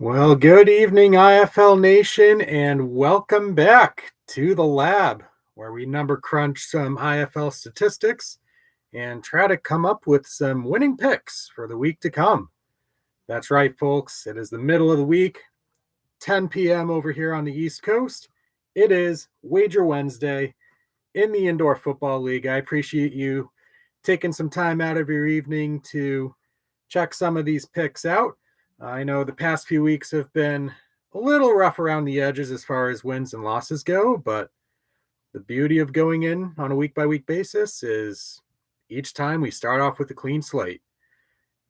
Well, good evening, IFL Nation, and welcome back to the lab where we number crunch some IFL statistics and try to come up with some winning picks for the week to come. That's right, folks. It is the middle of the week, 10 p.m. over here on the East Coast. It is Wager Wednesday in the Indoor Football League. I appreciate you taking some time out of your evening to check some of these picks out. I know the past few weeks have been a little rough around the edges as far as wins and losses go, but the beauty of going in on a week-by-week basis is each time we start off with a clean slate,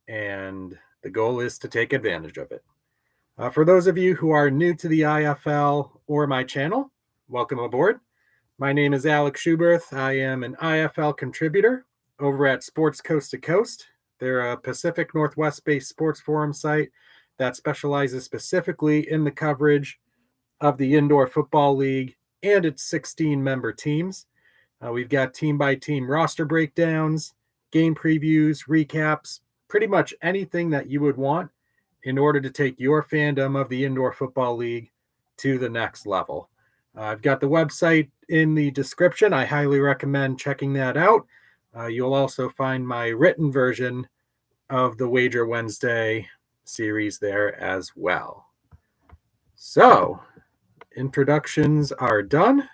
and the goal is to take advantage of it. For those of you who are new to the IFL or my channel, welcome aboard. My name is Alex Schuberth. I am an IFL contributor over at Sports Coast to Coast. They're a Pacific Northwest-based sports forum site that specializes specifically in the coverage of the Indoor Football League and its 16-member teams. We've got team-by-team roster breakdowns, game previews, recaps, pretty much anything that you would want in order to take your fandom of the Indoor Football League to the next level. I've got the website in the description. I highly recommend checking that out. You'll also find my written version of the Wager Wednesday series there as well. So, introductions are done.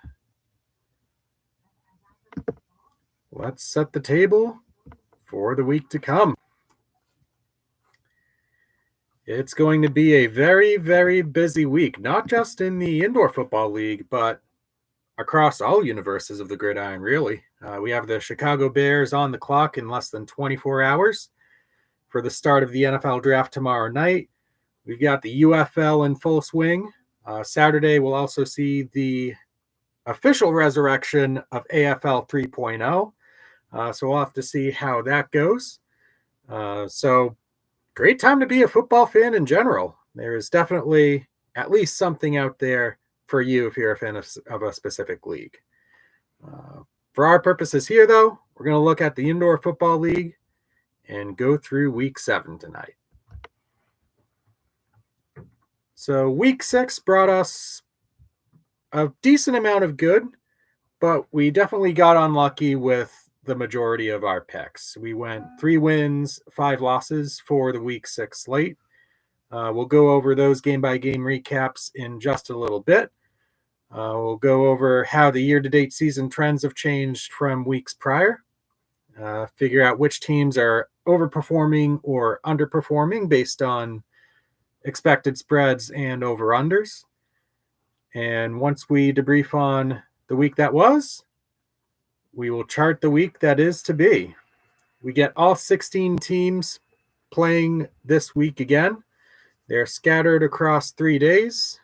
Let's set the table for the week to come. It's going to be a very, very busy week, not just in the Indoor Football League, but across all universes of the gridiron, really. We have the Chicago Bears on the clock in less than 24 hours for the start of the NFL draft tomorrow night. We've got the UFL in full swing. Saturday, we'll also see the official resurrection of AFL 3.0. So we'll have to see how that goes. So great time to be a football fan in general. There is definitely at least something out there for you if you're a fan of a specific league. For our purposes here, though, we're going to look at the Indoor Football League and go through Week 7 tonight. So Week 6 brought us a decent amount of good, but we definitely got unlucky with the majority of our picks. We went 3 wins, 5 losses for the Week 6 slate. We'll go over those game-by-game recaps in just a little bit. We'll go over how the year-to-date season trends have changed from weeks prior. Figure out which teams are overperforming or underperforming based on expected spreads and over-unders. And once we debrief on the week that was, we will chart the week that is to be. We get all 16 teams playing this week again. They're scattered across 3 days.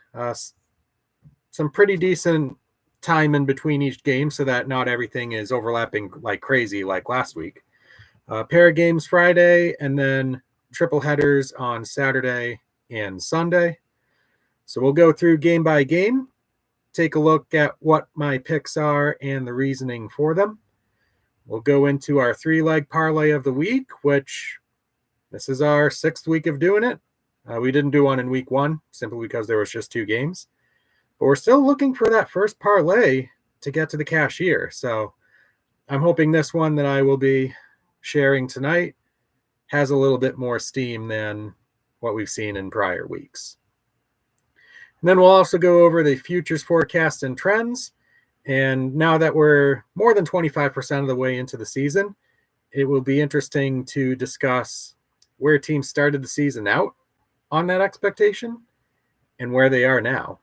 Some pretty decent time in between each game so that not everything is overlapping like crazy like last week. Pair of games Friday and then triple headers on Saturday and Sunday. So we'll go through game by game, take a look at what my picks are and the reasoning for them. We'll go into our 3-leg parlay of the week, which this is our 6th week of doing it. We didn't do one in week 1 simply because there was just 2 games. But we're still looking for that first parlay to get to the cashier. So I'm hoping this one that I will be sharing tonight has a little bit more steam than what we've seen in prior weeks. And then we'll also go over the futures forecast and trends. And now that we're more than 25% of the way into the season, it will be interesting to discuss where teams started the season out on that expectation and where they are now,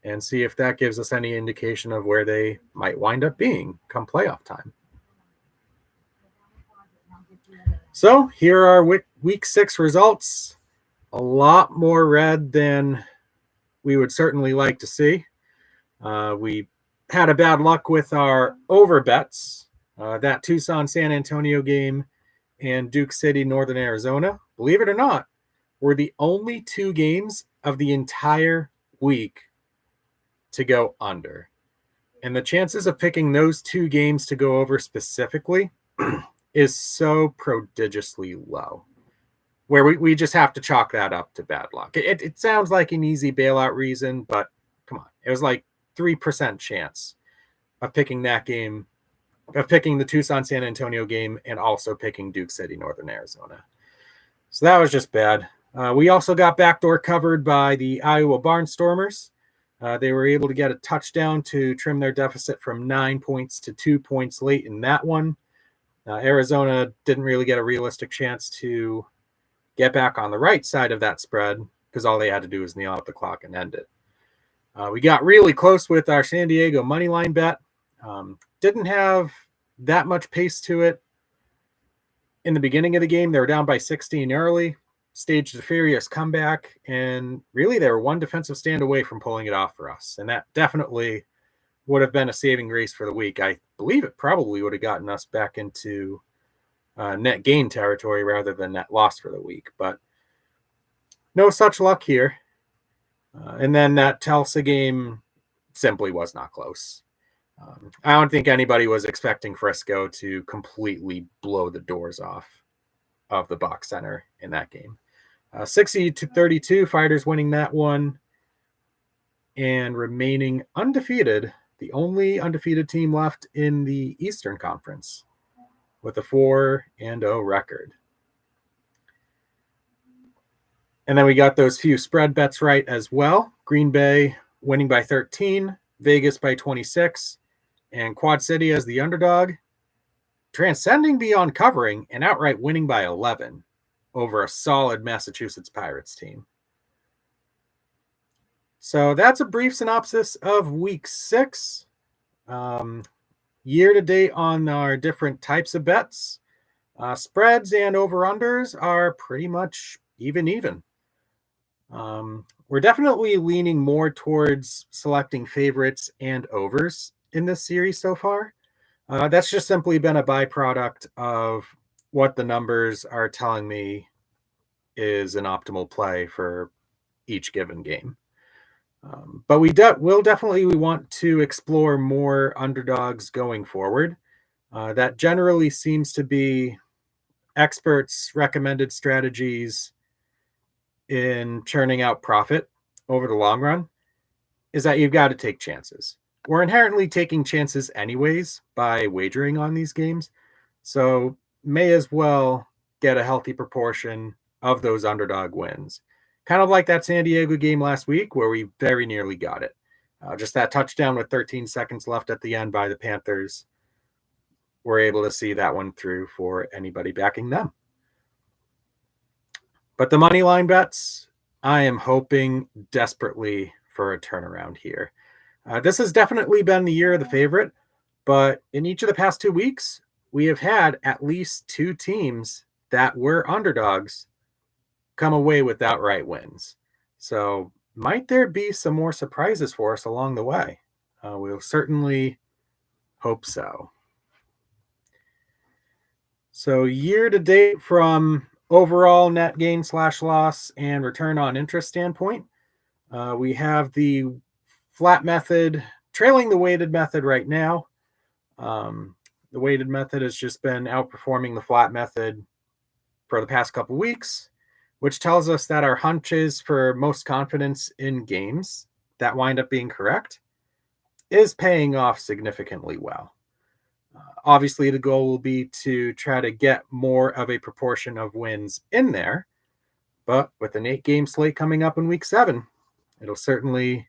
and see if that gives us any indication of where they might wind up being come playoff time. So here are week 6 results. A lot more red than we would certainly like to see. We had a bad luck with our over bets. That Tucson San Antonio game and Duke City Northern Arizona, believe it or not, were the only 2 games of the entire week to go under. And the chances of picking those 2 games to go over specifically is so prodigiously low. where we just have to chalk that up to bad luck. It sounds like an easy bailout reason, but come on. It was like 3% chance of picking that game, of picking the Tucson San Antonio game, and also picking Duke City, Northern Arizona. So that was just bad. We also got backdoor covered by the Iowa Barnstormers. They were able to get a touchdown to trim their deficit from 9 points to 2 points late in that one. Arizona didn't really get a realistic chance to get back on the right side of that spread because all they had to do was kneel out the clock and end it. We got really close with our San Diego money line bet. Didn't have that much pace to it. In the beginning of the game, they were down by 16 early, staged a furious comeback, and really they were one defensive stand away from pulling it off for us. And that definitely would have been a saving grace for the week. I believe it probably would have gotten us back into net gain territory rather than net loss for the week. But no such luck here. And then that Tulsa game simply was not close. I don't think anybody was expecting Frisco to completely blow the doors off of the box center in that game. 60-32, Fighters winning that one and remaining undefeated, the only undefeated team left in the Eastern Conference with a 4-0 record. And then we got those few spread bets right as well. Green Bay winning by 13, Vegas by 26, and Quad City as the underdog, transcending beyond covering and outright winning by 11 over a solid Massachusetts Pirates team. So that's a brief synopsis of week 6. Year to date on our different types of bets. Spreads and over-unders are pretty much even. We're definitely leaning more towards selecting favorites and overs in this series so far. That's just simply been a byproduct of what the numbers are telling me is an optimal play for each given game. But we want to explore more underdogs going forward. That generally seems to be experts' recommended strategies in churning out profit over the long run, is that you've got to take chances. We're inherently taking chances anyways by wagering on these games, so may as well get a healthy proportion of those underdog wins. Kind of like that San Diego game last week where we very nearly got it. Just that touchdown with 13 seconds left at the end by the Panthers. We're able to see that one through for anybody backing them. But the money line bets, I am hoping desperately for a turnaround here. This has definitely been the year of the favorite, but in each of the past 2 weeks, we have had at least 2 teams that were underdogs come away with outright wins. So might there be some more surprises for us along the way? We'll certainly hope so. So year to date from overall net gain / loss and return on interest standpoint, we have the flat method trailing the weighted method right now. The weighted method has just been outperforming the flat method for the past couple weeks, which tells us that our hunches for most confidence in games that wind up being correct is paying off significantly well. Obviously, the goal will be to try to get more of a proportion of wins in there, but with an 8-game slate coming up in week 7, it'll certainly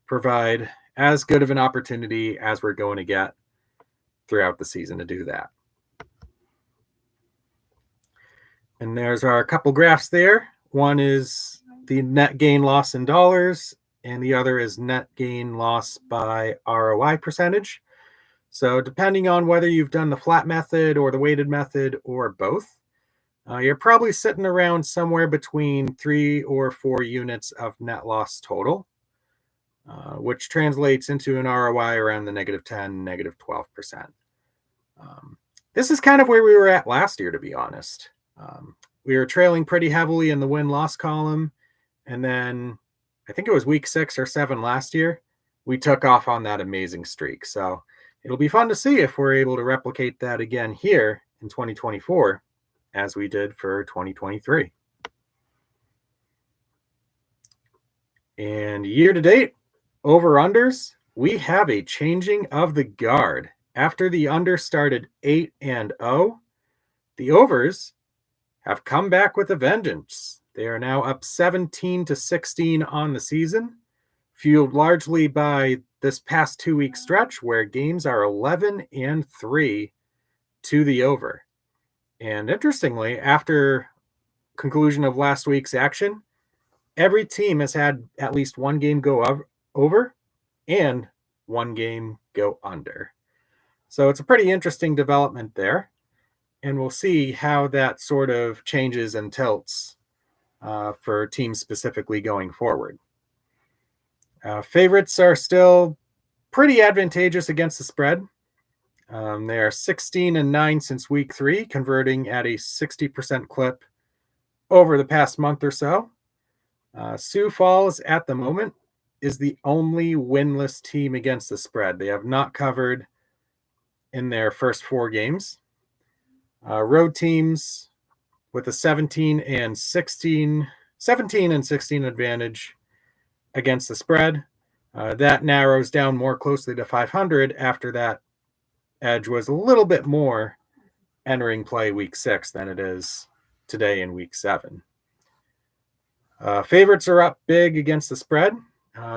provide as good of an opportunity as we're going to get throughout the season to do that. And there's our couple graphs there. One is the net gain loss in dollars, and the other is net gain loss by ROI percentage. So depending on whether you've done the flat method or the weighted method or both, you're probably sitting around somewhere between 3 or 4 units of net loss total, which translates into an ROI around the -10, -12%. This is kind of where we were at last year, to be honest. We were trailing pretty heavily in the win-loss column, and then I think it was week 6 or 7 last year, we took off on that amazing streak. So it'll be fun to see if we're able to replicate that again here in 2024 as we did for 2023. And year to date, over-unders, we have a changing of the guard. After the under started 8-0, the overs have come back with a vengeance. They are now up 17-16 on the season, fueled largely by this past 2-week stretch where games are 11-3 to the over. And interestingly, after conclusion of last week's action, every team has had at least one game go over and one game go under. So it's a pretty interesting development there. And we'll see how that sort of changes and tilts for teams specifically going forward. Favorites are still pretty advantageous against the spread. They are 16-9 since week 3, converting at a 60% clip over the past month or so. Sioux Falls at the moment is the only winless team against the spread. They have not covered in their first 4 games. Road teams with a 17 and 16 advantage against the spread. That narrows down more closely to 500 after that edge was a little bit more entering play week 6 than it is today in week 7. Favorites are up big against the spread,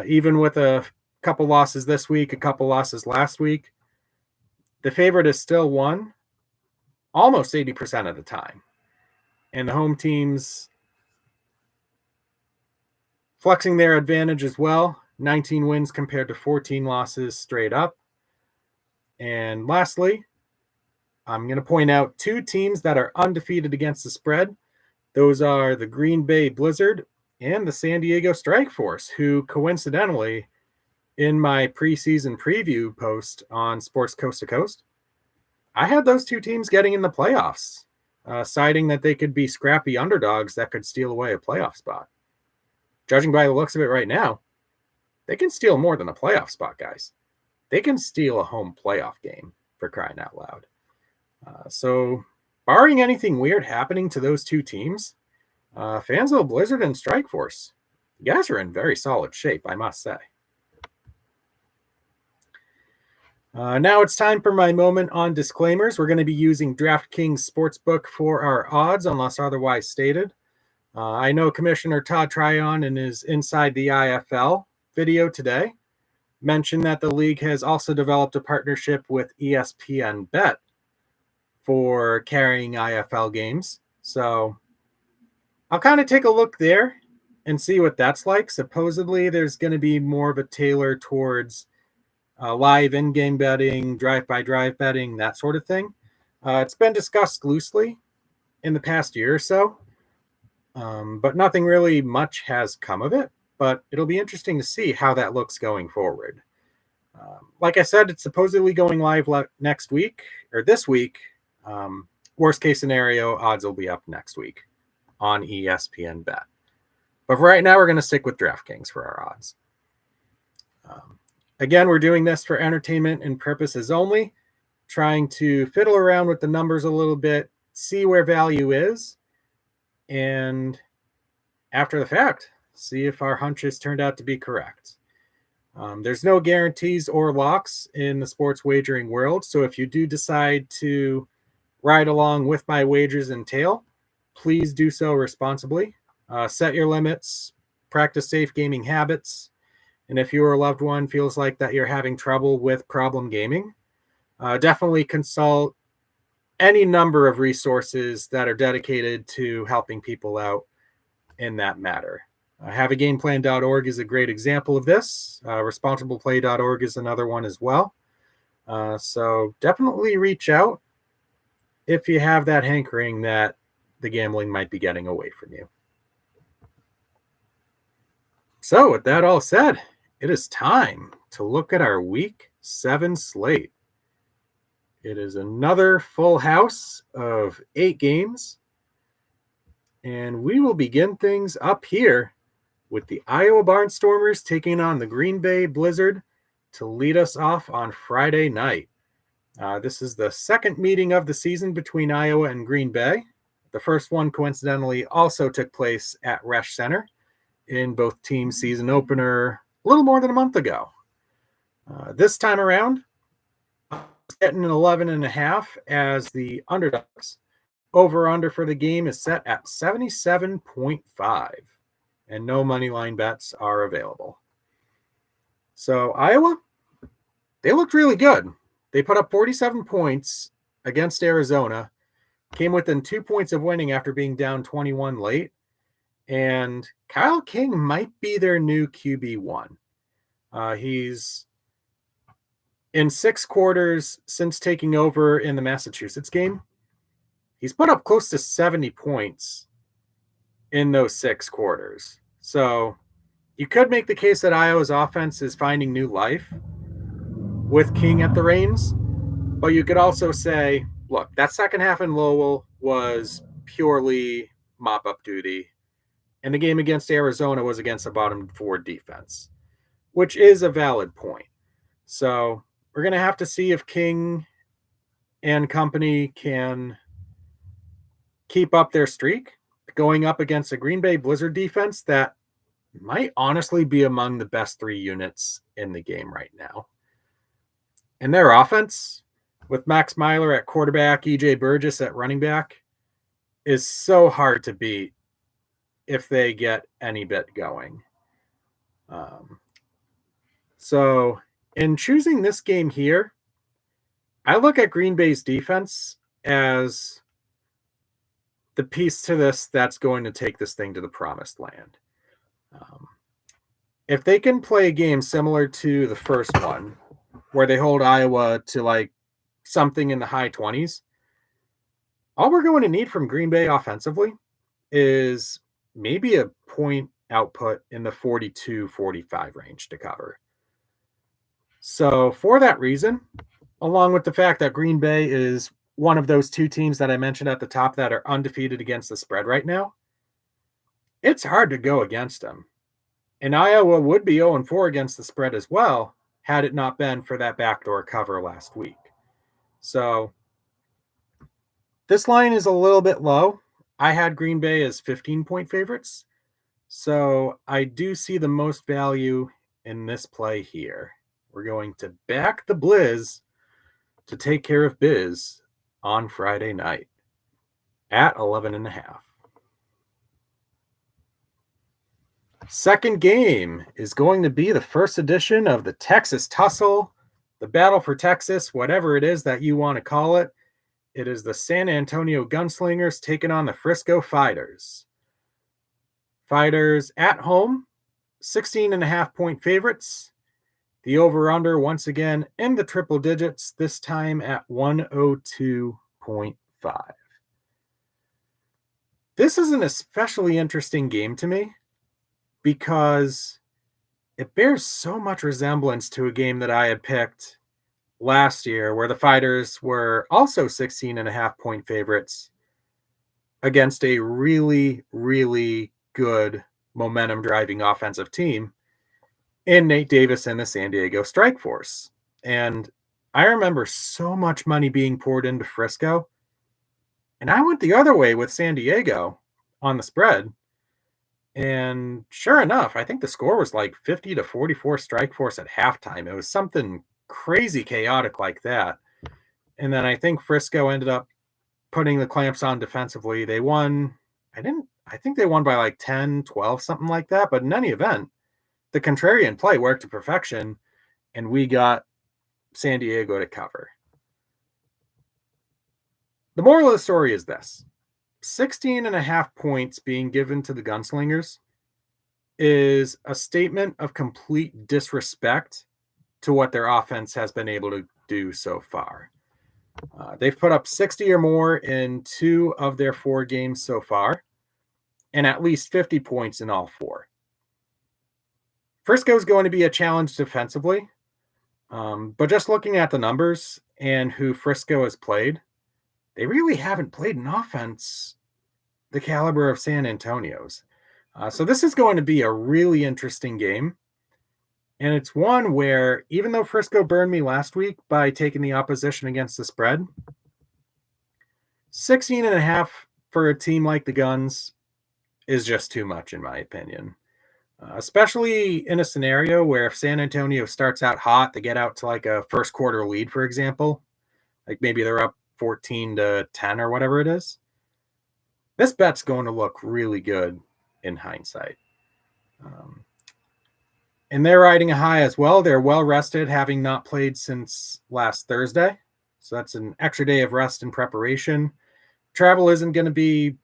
even with a couple losses this week, a couple losses last week. The favorite is still won almost 80% of the time. And the home teams flexing their advantage as well. 19 wins compared to 14 losses straight up. And lastly, I'm going to point out 2 teams that are undefeated against the spread. Those are the Green Bay Blizzard and the San Diego Strike Force, who coincidentally, in my preseason preview post on Sports Coast to Coast, I had those 2 teams getting in the playoffs, citing that they could be scrappy underdogs that could steal away a playoff spot. Judging by the looks of it right now, they can steal more than a playoff spot, guys. They can steal a home playoff game, for crying out loud. So, barring anything weird happening to those 2 teams, Fansville Blizzard and Strike Force, you guys are in very solid shape, I must say. Now it's time for my moment on disclaimers. We're going to be using DraftKings Sportsbook for our odds, unless otherwise stated. I know Commissioner Todd Tryon in his Inside the IFL video today mentioned that the league has also developed a partnership with ESPN Bet for carrying IFL games. So I'll kind of take a look there and see what that's like. Supposedly there's going to be more of a tailor towards live in-game betting, drive-by-drive betting, that sort of thing. It's been discussed loosely in the past year or so, but nothing really much has come of it. But it'll be interesting to see how that looks going forward. Like I said, it's supposedly going live next week, or this week. Worst case scenario, odds will be up next week on ESPN Bet. But for right now, we're going to stick with DraftKings for our odds. Again, we're doing this for entertainment and purposes only, trying to fiddle around with the numbers a little bit, see where value is, and after the fact, see if our hunches turned out to be correct. There's no guarantees or locks in the sports wagering world, so if you do decide to ride along with my wagers and tail, please do so responsibly. Set your limits, practice safe gaming habits, and if your loved one feels like that you're having trouble with problem gaming, definitely consult any number of resources that are dedicated to helping people out in that matter. Haveagameplan.org is a great example of this. Responsibleplay.org is another one as well. So definitely reach out if you have that hankering that the gambling might be getting away from you. So with that all said, it is time to look at our Week 7 slate. It is another full house of 8 games, and we will begin things up here with the Iowa Barnstormers taking on the Green Bay Blizzard to lead us off on Friday night. This is the second meeting of the season between Iowa and Green Bay. The first one, coincidentally, also took place at Resch Center in both teams' season opener a little more than a month ago. This time around, getting an 11.5 as the underdogs. Over-under for the game is set at 77.5, and no money line bets are available. So Iowa, they looked really good. They put up 47 points against Arizona, came within 2 points of winning after being down 21 late, and Kyle King might be their new QB1. He's in 6 quarters since taking over in the Massachusetts game. He's put up close to 70 points in those 6 quarters. So you could make the case that Iowa's offense is finding new life with King at the reins, but you could also say, look, that second half in Lowell was purely mop-up duty, and the game against Arizona was against a bottom 4 defense, which is a valid point. So we're going to have to see if King and company can keep up their streak going up against a Green Bay Blizzard defense that might honestly be among the best 3 units in the game right now. And their offense, with Max Myler at quarterback, EJ Burgess at running back, is so hard to beat if they get any bit going. So in choosing this game here, I look at Green Bay's defense as the piece to this that's going to take this thing to the promised land. If they can play a game similar to the first one, where they hold Iowa to like something in the high 20s, all we're going to need from Green Bay offensively is maybe a point output in the 42-45 range to cover. So for that reason, along with the fact that Green Bay is one of those 2 teams that I mentioned at the top that are undefeated against the spread right now, it's hard to go against them. And Iowa would be 0-4 against the spread as well, had it not been for that backdoor cover last week. So this line is a little bit low. I had Green Bay as 15-point favorites. So I do see the most value in this play here. We're going to back the Blizz to take care of Biz on Friday night at 11.5. Second game is going to be the first edition of the Texas Tussle, the Battle for Texas, whatever it is that you want to call it. It is the San Antonio Gunslingers taking on the Frisco Fighters. Fighters at home, 16.5-point favorites. The over-under, once again, in the triple digits, this time at 102.5. This is an especially interesting game to me because it bears so much resemblance to a game that I had picked last year where the Fighters were also 16.5-point favorites against a really, really good momentum-driving offensive team in Nate Davis and the San Diego Strike Force. And I remember so much money being poured into Frisco, and I went the other way with San Diego on the spread. And sure enough, I think the score was like 50-44 Strike Force at halftime. It was something crazy chaotic like that. And then I think Frisco ended up putting the clamps on defensively. They won. I think they won by like 10, 12, something like that. But in any event, the contrarian play worked to perfection, and we got San Diego to cover. The moral of the story is this: 16.5 points being given to the Gunslingers is a statement of complete disrespect to what their offense has been able to do so far. They've put up 60 or more in 2 of their 4 games so far, and at least 50 points in all 4. Frisco is going to be a challenge defensively, but just looking at the numbers and who Frisco has played, they really haven't played an offense the caliber of San Antonio's. So this is going to be a really interesting game. And it's one where, even though Frisco burned me last week by taking the opposition against the spread, 16.5 for a team like the Guns is just too much, in my opinion. especially in a scenario where if San Antonio starts out hot, they get out to like a first quarter lead, for example, like maybe they're up 14-10 or whatever it is. This bet's going to look really good in hindsight. Um, and they're riding a high as well. They're well rested, having not played since last Thursday. So that's an extra day of rest and preparation. Travel isn't going to be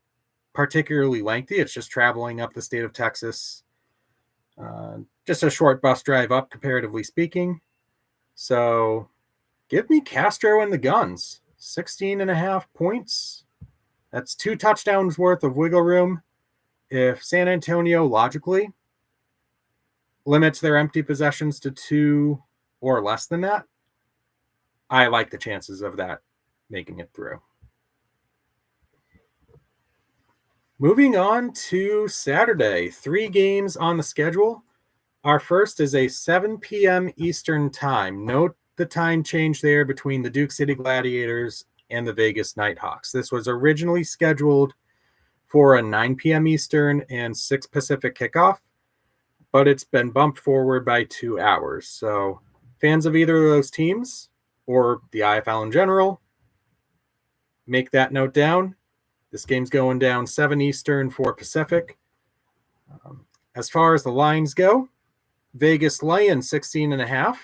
particularly lengthy. It's just traveling up the state of Texas. Just a short bus drive up, comparatively speaking. So give me Castro and the Guns. 16.5 points. That's 2 touchdowns worth of wiggle room. If San Antonio logically limits their empty possessions to 2 or less than that, I like the chances of that making it through. Moving on to Saturday, 3 games on the schedule. Our first is a 7 p.m. Eastern time. Note the time change there between the Duke City Gladiators and the Vegas Nighthawks. This was originally scheduled for a 9 p.m. Eastern and 6 Pacific kickoff, but it's been bumped forward by 2 hours. So fans of either of those teams or the IFL in general, make that note down. This game's going down 7 Eastern, 4 Pacific. As far as the lines go, Vegas laying 16.5,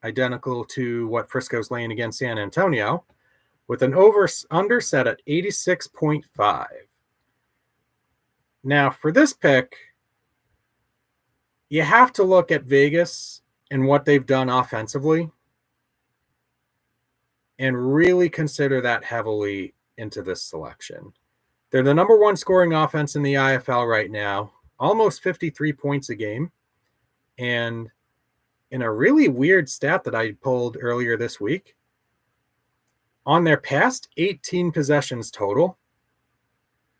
identical to what Frisco's laying against San Antonio, with an over-under set at 86.5. Now, for this pick, you have to look at Vegas and what they've done offensively and really consider that heavily into this selection. They're the number 1 scoring offense in the IFL right now, almost 53 points a game. And in a really weird stat that I pulled earlier this week, on their past 18 possessions total,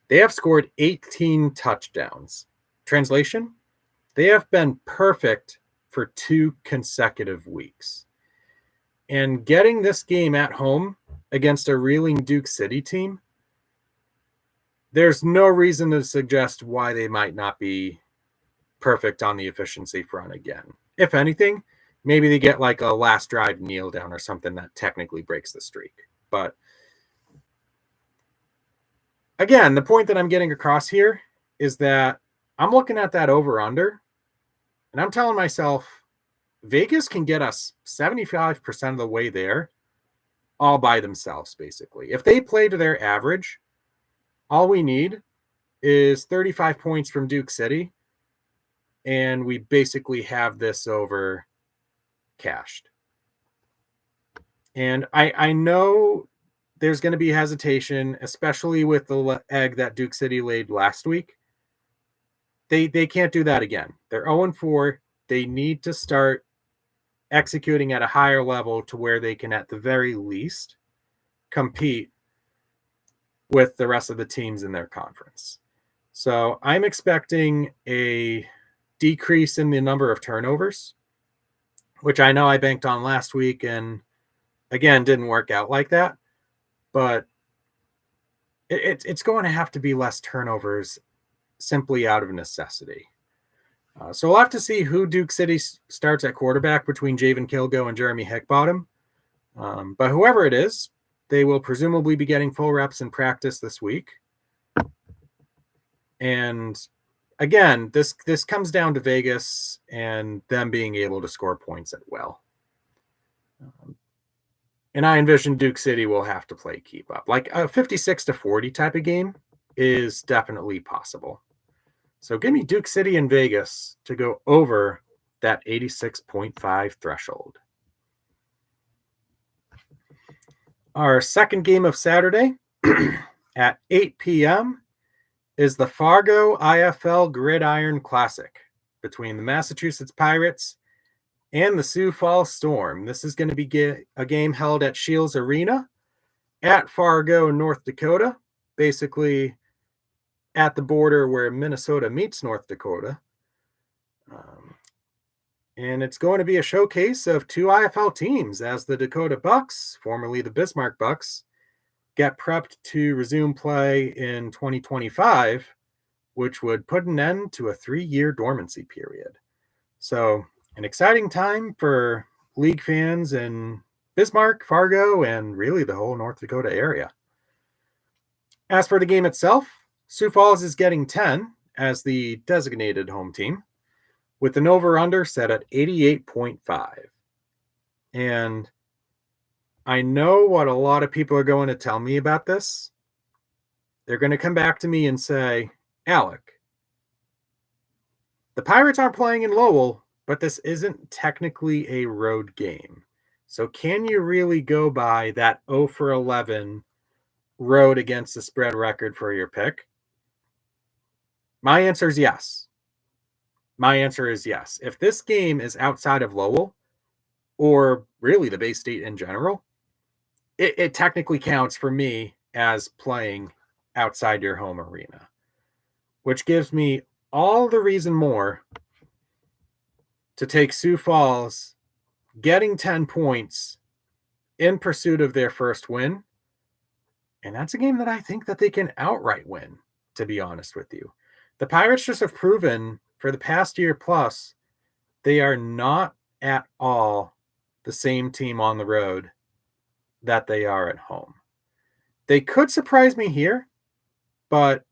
they have scored 18 touchdowns. Translation, they have been perfect for 2 consecutive weeks. And getting this game at home against a reeling Duke City team, there's no reason to suggest why they might not be perfect on the efficiency front again. If anything, maybe they get like a last drive kneel down or something that technically breaks the streak. But again, the point that I'm getting across here is that I'm looking at that over-under, and I'm telling myself Vegas can get us 75% of the way there all by themselves, basically. If they play to their average, all we need is 35 points from Duke City, and we basically have this over cashed. And I know there's going to be hesitation, especially with the egg that Duke City laid last week. They can't do that again. They're 0-4. They need to start executing at a higher level to where they can, at the very least, compete with the rest of the teams in their conference. So I'm expecting a decrease in the number of turnovers, which I know I banked on last week and, again, didn't work out like that. But it's going to have to be less turnovers simply out of necessity. So we'll have to see who Duke City starts at quarterback between Javen Kilgo and Jeremy Hickbottom. But whoever it is, they will presumably be getting full reps in practice this week. And again, this comes down to Vegas and them being able to score points at will. And I envision Duke City will have to play keep up. Like a 56-40 type of game is definitely possible. So give me Duke City and Vegas to go over that 86.5 threshold. Our second game of Saturday at 8 p.m. is the Fargo IFL Gridiron Classic between the Massachusetts Pirates and the Sioux Falls Storm. This is going to be a game held at Shields Arena at Fargo, North Dakota, basically at the border where Minnesota meets North Dakota. And it's going to be a showcase of 2 IFL teams as the Dakota Bucks, formerly the Bismarck Bucks, get prepped to resume play in 2025 which would put an end to a 3-year dormancy period. So, an exciting time for league fans in Bismarck, Fargo, and really the whole North Dakota area. As for the game itself, Sioux Falls is getting 10 as the designated home team, with an over-under set at 88.5. And I know what a lot of people are going to tell me about this. They're going to come back to me and say, Alec, the Pirates aren't playing in Lowell, but this isn't technically a road game. So can you really go by that 0 for 11 road against the spread record for your pick? My answer is yes. My answer is yes. If this game is outside of Lowell, or really the Bay State in general, it technically counts for me as playing outside your home arena, which gives me all the reason more to take Sioux Falls getting 10 points in pursuit of their first win. And that's a game that I think that they can outright win, to be honest with you. The Pirates just have proven for the past year plus, they are not at all the same team on the road that they are at home. They could surprise me here, but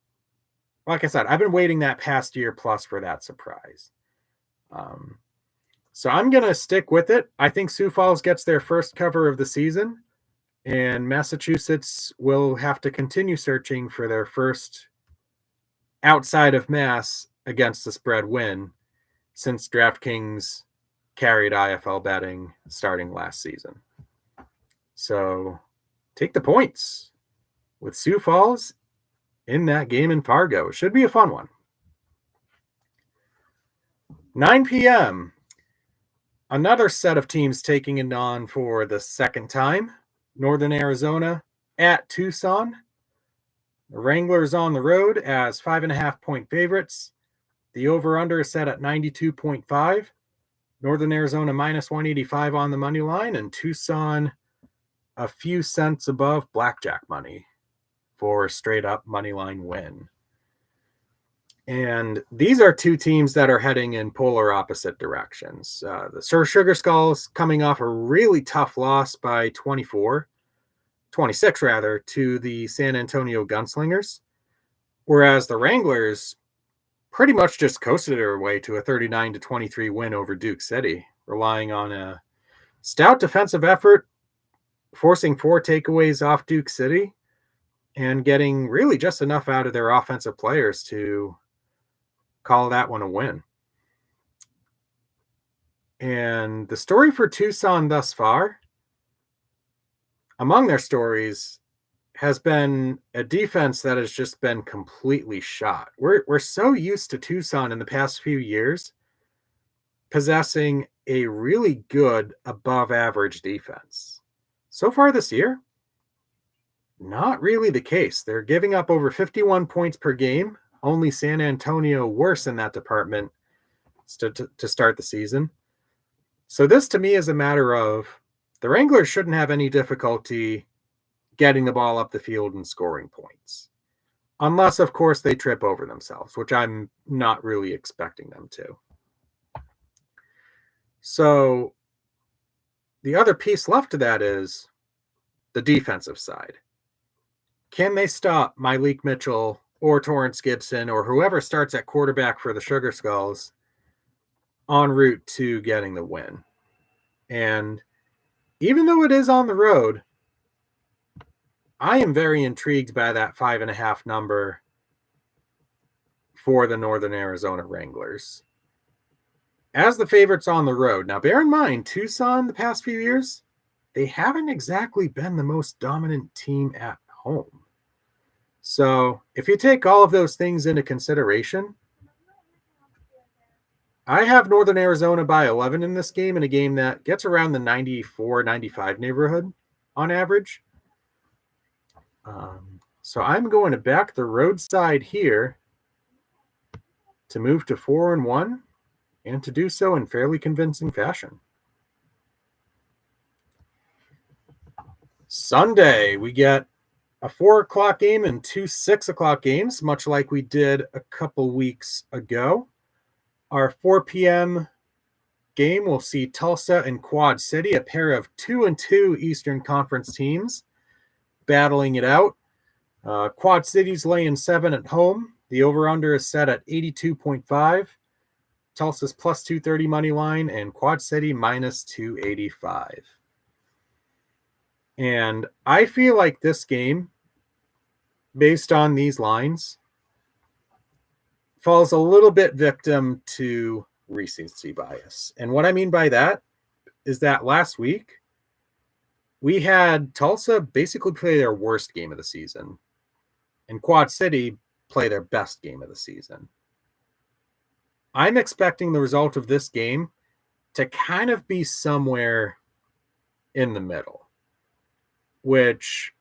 like I said, I've been waiting that past year plus for that surprise. So I'm going to stick with it. I think Sioux Falls gets their first cover of the season, and Massachusetts will have to continue searching for their first outside of Mass against the spread win since DraftKings carried IFL betting starting last season. So take the points with Sioux Falls in that game in Fargo. It should be a fun one. 9 p.m. Another set of teams taking it on for the second time. Northern Arizona at Tucson. The Wranglers on the road as 5.5-point favorites. The over-under is set at 92.5. Northern Arizona minus 185 on the money line, and Tucson a few cents above blackjack money for a straight-up money line win. And these are two teams that are heading in polar opposite directions. The Sugar Skulls coming off a really tough loss by 26 rather, to the San Antonio Gunslingers, whereas the Wranglers pretty much just coasted their way to a 39-23 win over Duke City, relying on a stout defensive effort, forcing 4 takeaways off Duke City, and getting really just enough out of their offensive players to call that one a win. And the story for Tucson thus far, among their stories, has been a defense that has just been completely shot. We're so used to Tucson in the past few years possessing a really good above average defense. So far this year, not really the case. They're giving up over 51 points per game. Only San Antonio worse in that department to start the season. So this to me is a matter of the Wranglers shouldn't have any difficulty getting the ball up the field and scoring points. Unless, of course, they trip over themselves, which I'm not really expecting them to. So the other piece left to that is the defensive side. Can they stop Myleik Mitchell or Torrance Gibson or whoever starts at quarterback for the Sugar Skulls en route to getting the win? And even though it is on the road, I am very intrigued by that 5.5 number for the Northern Arizona Wranglers as the favorites on the road. Now, bear in mind, Tucson the past few years, they haven't exactly been the most dominant team at home. So if you take all of those things into consideration, I have Northern Arizona by 11 in this game, in a game that gets around the 94-95 neighborhood on average. So I'm going to back the roadside here to move to 4-1 and to do so in fairly convincing fashion. Sunday, we get a 4 o'clock game and 2 6 o'clock games, much like we did a couple weeks ago. Our 4 p.m. game will see Tulsa and Quad City, a pair of 2-2 Eastern Conference teams, battling it out. Quad City's laying 7 at home. The over-under is set at 82.5. Tulsa's plus 230 money line and Quad City minus 285. And I feel like this game, based on these lines, falls a little bit victim to recency bias. And what I mean by that is that last week, we had Tulsa basically play their worst game of the season, and Quad City play their best game of the season. I'm expecting the result of this game to kind of be somewhere in the middle, which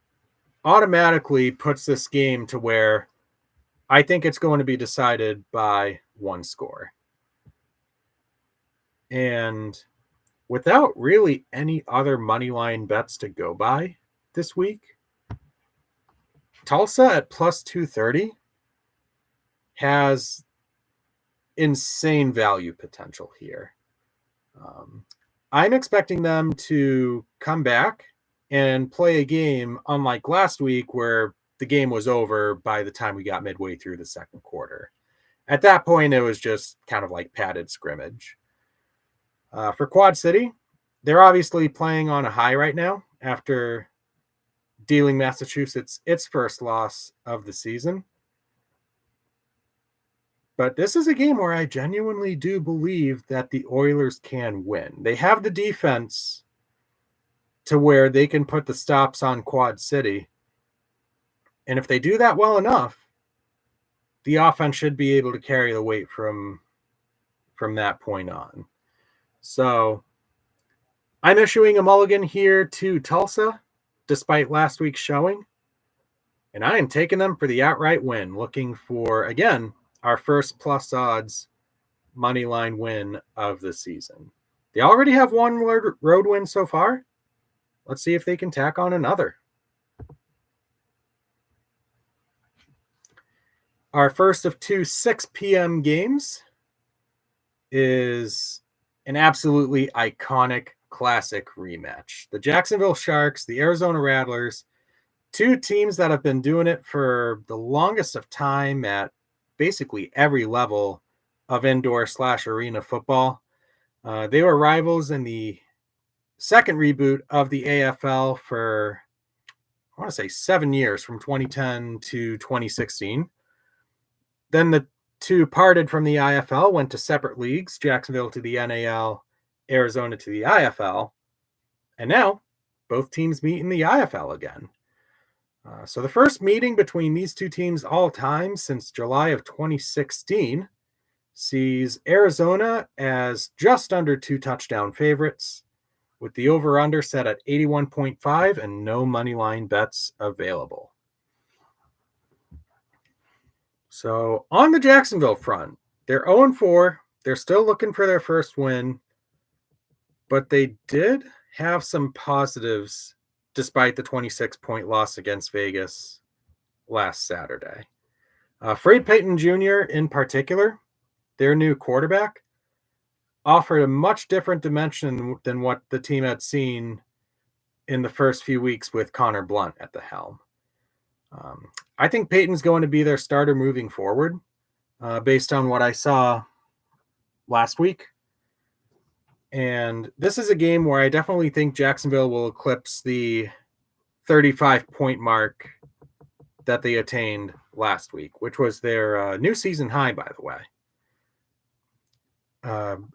automatically puts this game to where I think it's going to be decided by one score. And without really any other money line bets to go by this week, Tulsa at plus 230 has insane value potential here. I'm expecting them to come back and play a game unlike last week where the game was over by the time we got midway through the second quarter. At that point, it was just kind of like padded scrimmage. For Quad City, they're obviously playing on a high right now after dealing Massachusetts its first loss of the season. But this is a game where I genuinely do believe that the Oilers can win. They have the defense to where they can put the stops on Quad City. And if they do that well enough, the offense should be able to carry the weight from that point on. So I'm issuing a mulligan here to Tulsa, despite last week's showing. And I am taking them for the outright win, looking for, again, our first plus odds money line win of the season. They already have one road win so far. Let's see if they can tack on another. Our first of 2 6 p.m. games is an absolutely iconic classic rematch. The Jacksonville Sharks, the Arizona Rattlers, two teams that have been doing it for the longest of time at basically every level of indoor/arena football. They were rivals in the second reboot of the AFL for, I want to say, 7 years, from 2010 to 2016. Then the two parted from the IFL, went to separate leagues, Jacksonville to the NAL, Arizona to the IFL. And now both teams meet in the IFL again. So the first meeting between these two teams all time since July of 2016 sees Arizona as just under 2 touchdown favorites, with the over-under set at 81.5 and no money line bets available. So on the Jacksonville front, they're 0-4. They're still looking for their first win, but they did have some positives despite the 26-point loss against Vegas last Saturday. Fred Payton Jr. in particular, their new quarterback, offered a much different dimension than what the team had seen in the first few weeks with Connor Blunt at the helm. I think Payton's going to be their starter moving forward, based on what I saw last week. And this is a game where I definitely think Jacksonville will eclipse the 35-point mark that they attained last week, which was their new season high, by the way.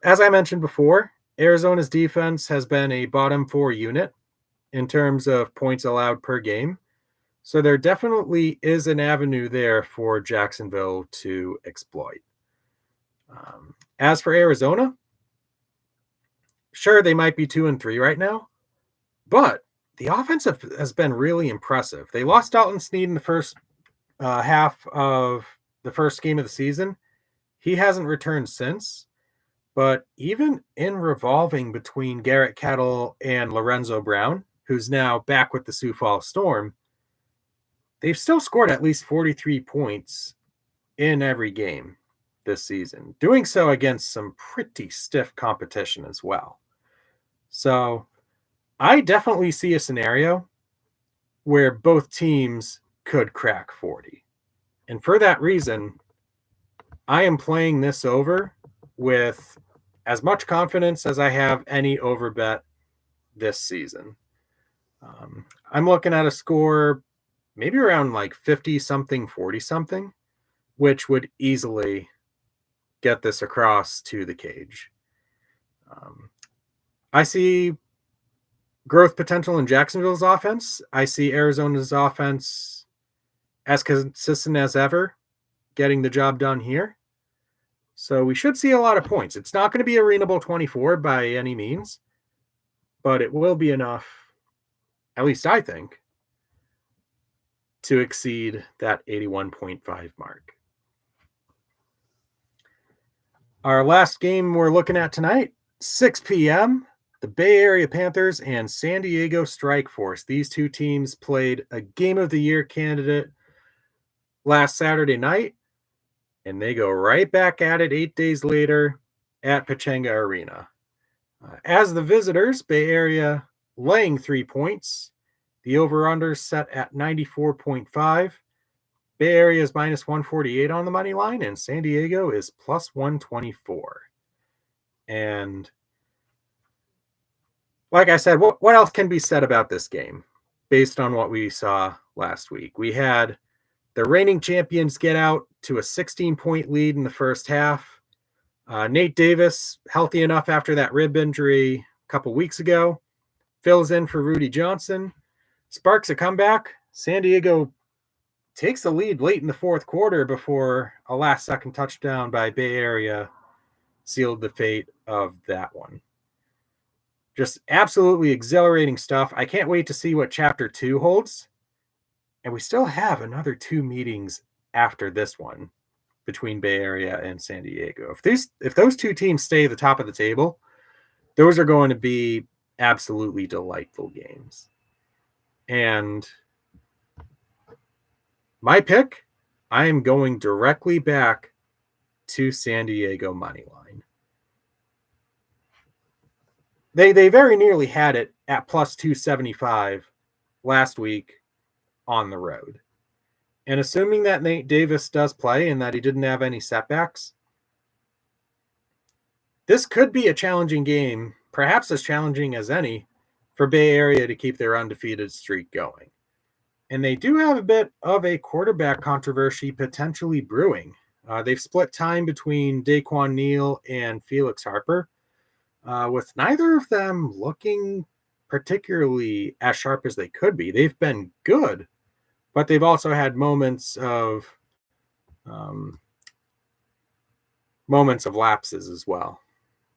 As I mentioned before, Arizona's defense has been a bottom 4 unit in terms of points allowed per game. So there definitely is an avenue there for Jacksonville to exploit. As for Arizona, sure, they might be 2-3 right now, but the offense has been really impressive. They lost Dalton Snead in the first half of the first game of the season. He hasn't returned since, but even in revolving between Garrett Kettle and Lorenzo Brown, who's now back with the Sioux Falls Storm, they've still scored at least 43 points in every game this season, doing so against some pretty stiff competition as well. So I definitely see a scenario where both teams could crack 40. And for that reason, I am playing this over with as much confidence as I have any over bet this season. I'm looking at a score maybe around like 50 something, 40 something, which would easily get this across to the cage. I see growth potential in Jacksonville's offense. I see Arizona's offense as consistent as ever, getting the job done here. So we should see a lot of points. It's not going to be a reasonable 24 by any means, but it will be enough, at least I think, to exceed that 81.5 mark. Our last game we're looking at tonight, 6 p.m., the Bay Area Panthers and San Diego Strike Force. These two teams played a Game of the Year candidate last Saturday night, and they go right back at it 8 days later at Pechanga Arena. As the visitors, Bay Area laying 3 points. The over-under set at 94.5. Bay Area is minus 148 on the money line, and San Diego is plus 124. And like I said, what else can be said about this game based on what we saw last week? We had the reigning champions get out to a 16-point lead in the first half. Nate Davis, healthy enough after that rib injury a couple weeks ago, fills in for Rudy Johnson, sparks a comeback. San Diego takes the lead late in the fourth quarter before a last-second touchdown by Bay Area sealed the fate of that one. Just absolutely exhilarating stuff. I can't wait to see what Chapter 2 holds. And we still have another 2 meetings after this one between Bay Area and San Diego. If those two teams stay at the top of the table, those are going to be absolutely delightful games. And my pick, I am going directly back to San Diego money line. They very nearly had it at plus 275 last week on the road. And assuming that Nate Davis does play and that he didn't have any setbacks, this could be a challenging game, perhaps as challenging as any, for Bay Area to keep their undefeated streak going. And they do have a bit of a quarterback controversy potentially brewing. They've split time between Daquan Neal and Felix Harper, with neither of them looking particularly as sharp as they could be. They've been good, but they've also had moments of lapses as well,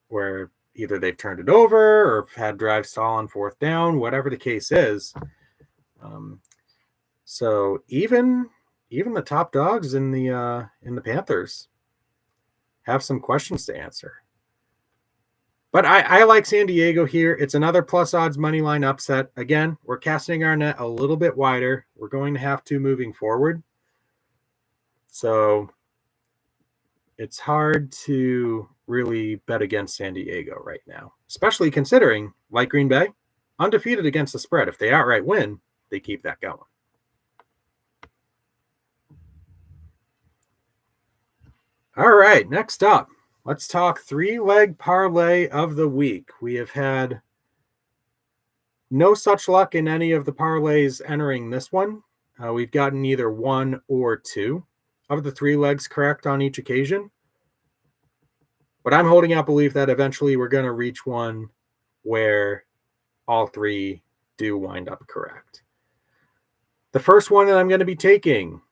where either they've turned it over or had drives stall on fourth down, whatever the case is. So even the top dogs in the Panthers have some questions to answer. But I like San Diego here. It's another plus odds money line upset. Again, we're casting our net a little bit wider. We're going to have to moving forward. So it's hard to really bet against San Diego right now, especially considering, like Green Bay, undefeated against the spread. If they outright win, they keep that going. All right, next up, let's talk 3-leg parlay of the week. We have had no such luck in any of the parlays entering this one. We've gotten either 1 or 2 of the 3 legs correct on each occasion. But I'm holding out belief that eventually we're going to reach one where all 3 do wind up correct. The first one that I'm going to be taking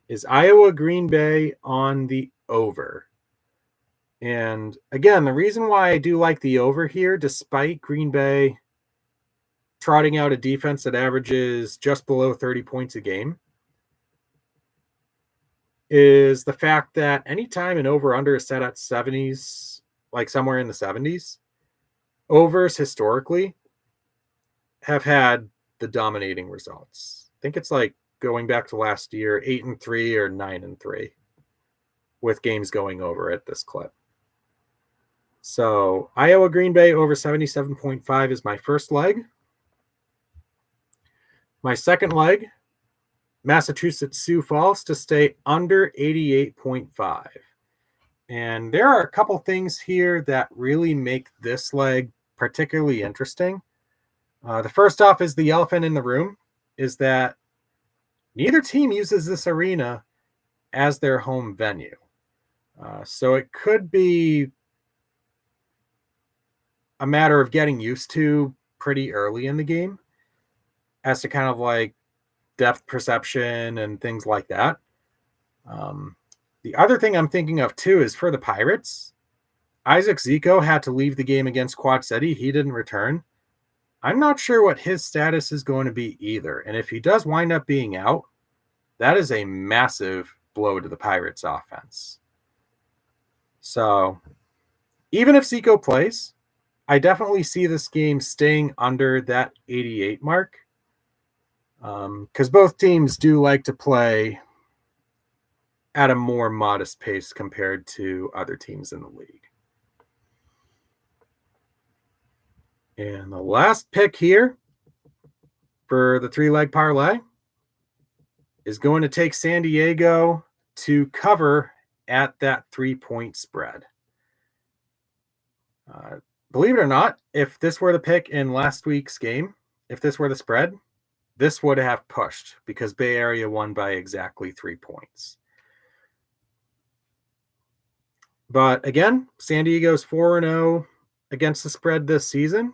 is Iowa Green Bay on the over. And again, the reason why I do like the over here, despite Green Bay trotting out a defense that averages just below 30 points a game, is the fact that anytime an over-under is set at 70s, like somewhere in the 70s, overs historically have had the dominating results. I think it's like going back to last year, 8-3 or 9-3 with games going over at this clip. So Iowa Green Bay over 77.5 is my first leg. My second leg, Massachusetts Sioux Falls to stay under 88.5. And there are a couple things here that really make this leg particularly interesting. The first off is the elephant in the room, is that neither team uses this arena as their home venue. So it could be a matter of getting used to pretty early in the game as to kind of like depth perception and things like that. The other thing I'm thinking of too is for the Pirates, Isaac Zico had to leave the game against Quad City. He didn't return. I'm not sure what his status is going to be either. And if he does wind up being out, that is a massive blow to the Pirates offense. So even if Zico plays, I definitely see this game staying under that 88 mark. Because both teams do like to play at a more modest pace compared to other teams in the league. And the last pick here for the 3-leg parlay is going to take San Diego to cover at that 3-point spread. Believe it or not, if this were the pick in last week's game, if this were the spread, this would have pushed because Bay Area won by exactly 3 points. But again, San Diego's 4-0 against the spread this season.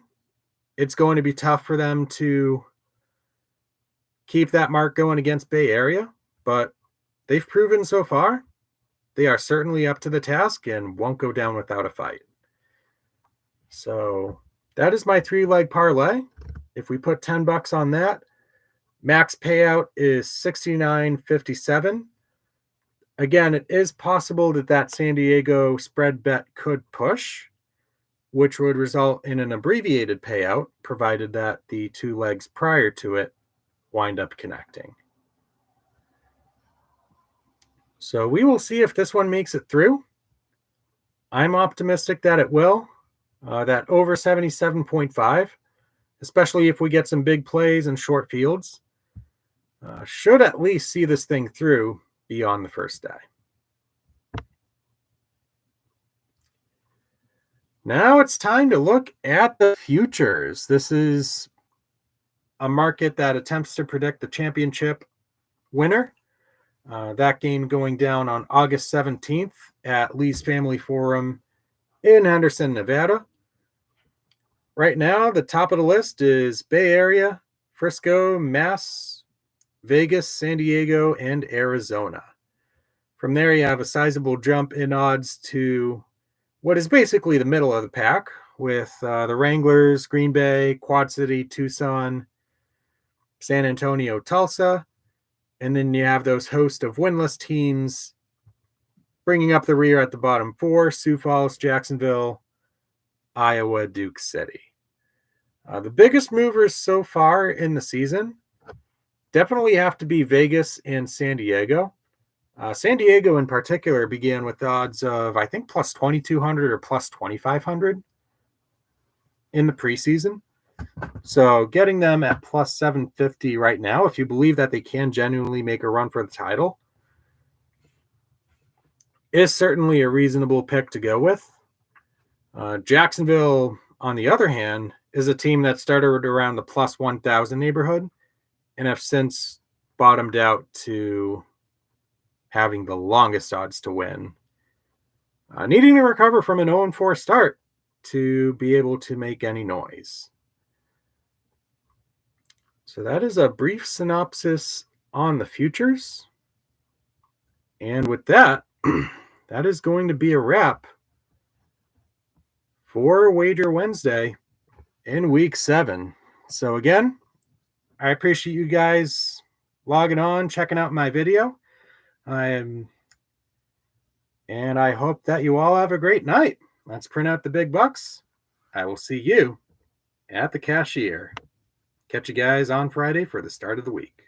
It's going to be tough for them to keep that mark going against Bay Area, but they've proven so far they are certainly up to the task and won't go down without a fight. So that is my 3-leg parlay. If we put $10 on that, max payout is $69.57. Again, it is possible that San Diego spread bet could push, which would result in an abbreviated payout, provided that the 2 legs prior to it wind up connecting. So we will see if this one makes it through. I'm optimistic that it will. That over 77.5, especially if we get some big plays and short fields, should at least see this thing through beyond the first day. Now it's time to look at the futures. This is a market that attempts to predict the championship winner. That game going down on August 17th at Lee's Family Forum in Henderson, Nevada. Right now, the top of the list is Bay Area, Frisco, Mass, Vegas, San Diego, and Arizona. From there, you have a sizable jump in odds to what is basically the middle of the pack with the Wranglers, Green Bay, Quad City, Tucson, San Antonio, Tulsa. And then you have those host of winless teams bringing up the rear at the bottom 4, Sioux Falls, Jacksonville, Iowa, Duke City. The biggest movers so far in the season definitely have to be Vegas and San Diego. San Diego in particular began with odds of, I think, plus 2,200 or plus 2,500 in the preseason. So getting them at plus 750 right now, if you believe that they can genuinely make a run for the title, is certainly a reasonable pick to go with. Jacksonville, on the other hand, is a team that started around the plus 1,000 neighborhood and have since bottomed out to having the longest odds to win, needing to recover from an 0-4 start to be able to make any noise. So that is a brief synopsis on the futures. And with that, that is going to be a wrap for Wager Wednesday in week 7. So again, I appreciate you guys logging on, checking out my video. And I hope that you all have a great night. Let's print out the big bucks. I will see you at the cashier. Catch you guys on Friday for the start of the week.